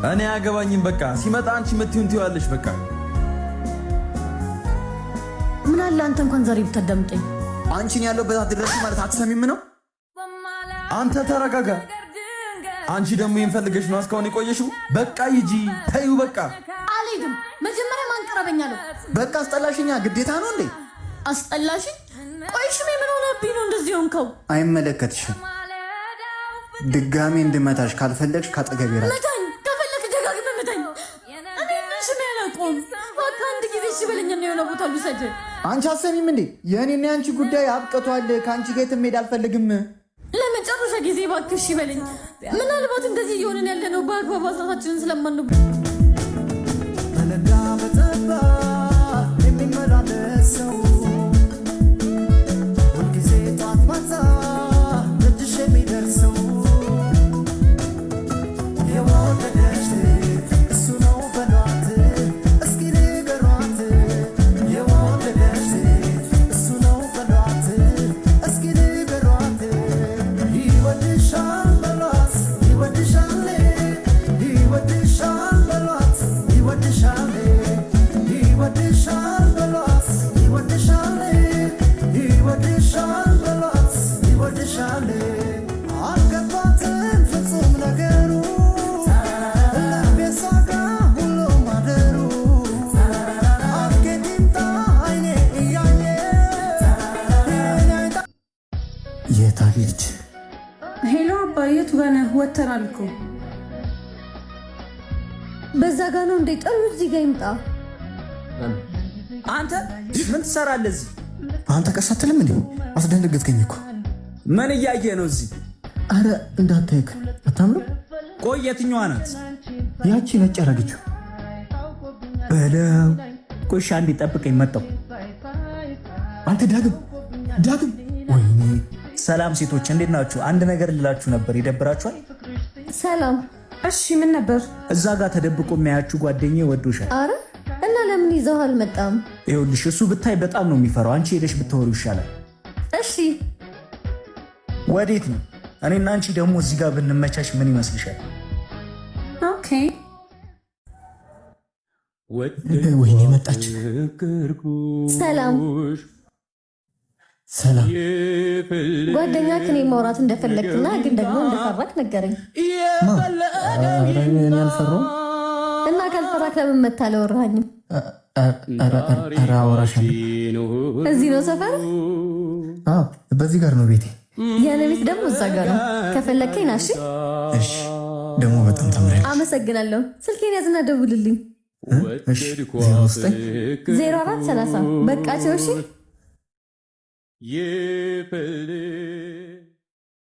እኔ አያገባኝም። በቃ ሲመጣ አንቺ የምትይውን ትይዋለሽ። በቃ ምን አለ አንተ እንኳን ዛሬ ብታዳምጠኝ። አንቺን ያለበት አትድረስ ማለት አትሰሚም ነው? አንተ ተረጋጋ። አንቺ ደግሞ ይንፈልገሽ ነው እስካሁን የቆየሽው። በቃ ሂጂ ተይው። በቃ አልሄድም። መጀመሪያ ማን ቀረበኛለሁ? በቃ አስጠላሽኛ። ግዴታ ነው እንዴ? አስጠላሽኝ? ቆይሽ ምን ሆነብኝ ነው እንደዚህ ሆንከው? አይመለከትሽም። ድጋሜ እንድመታሽ ካልፈለግሽ ካጠገቤ ራቅ። መታኝ። ከፈለክ ደጋግመህ መታኝ። እኔ ምንሽም ያላቆም። በቃ አንድ ጊዜ እሺ በለኝና የሆነ ቦታ ልውሰድ። አንቺ አሰሚም እንዴ? የእኔና የአንቺ ጉዳይ አብቅቷል። ከአንቺ ጋር የትም መሄድ አልፈልግም። ለመጨረሻ ጊዜ እባክህ እሺ በለኝ። ምናልባት እንደዚህ እየሆንን ያለነው በአግባቡ አስራታችንን ስለማንብ የሚመላለሰው ሁልጊዜ ጧት ማታ እጅሽ የሚደርሰው የወደደሽ እሱ ነው በሏት፣ እስኪ ንገሯት። የወደደሽ እሱ ነው በሏት፣ እስኪ ንገሯት። ይወድሻል በሏት፣ ይወድሻል፣ ይወድሻል በሏት፣ ይወድሻል፣ ይወድሻል በሏት፣ ይወድሻል፣ ይወድሻል በሏት፣ ይወድሻል። አልገባትም ፍጹም ነገሩ ልቤ ሳጋ ሁሉ ማደሩ አፍጌቲምጣ አይኔ እያየ የታለች? ሄሎ አባ፣ የቱ ጋር ነህ? ወተናል እኮ። በዛ ጋ ነው እንዴ? ጥሩ እዚህ ጋ ይምጣ። አንተ ምን ትሰራለህ እዚህ? አንተ ቀስ አትልም እንዴ? አስደነገጥከኝ እኮ። ምን እያየህ ነው እዚህ? አረ እንዳታይክ። አታምርም? ቆይ የትኛዋ ናት? ያቺ ነጭ ያረገችው በለው። ቆይ እሺ አንዴ ጠብቀኝ፣ መጣሁ። አንተ ዳግም ወይኔ። ሰላም ሴቶች እንዴት ናችሁ? አንድ ነገር ልላችሁ ነበር። ይደብራችኋል? ሰላም። እሺ ምን ነበር? እዛ ጋር ተደብቆ የሚያያችሁ ጓደኛዬ ወዶሻል። አረ እና ለምን ይዘው አልመጣም? ይኸውልሽ እሱ ብታይ በጣም ነው የሚፈራው። አንቺ ሄደሽ ብታወሩ ይሻላል። እሺ ወዴት ነው? እኔና አንቺ ደግሞ እዚህ ጋር ብንመቻች ምን ይመስልሻል? ኦኬ። ወይኔ መጣች። ሰላም ጓደኛ ከኔ ማውራት እንደፈለግትና ግን ደግሞ እንደፈራክ ነገረኝ። እኔ አልፈራሁም። እና ካልፈራክ ለምን መታ አላወራኸኝም? ኧረ አወራሻለሁ። እዚህ ነው ሰፈር? በዚህ ጋር ነው ቤቴ። የኔ ቤት ደግሞ እዛ ጋር ነው። ከፈለግከኝ ና። እሺ ደግሞ በጣም ተምራለች። አመሰግናለሁ። ስልኬን ያዝና ደውልልኝ። 0430 በቃ ቸው። እሺ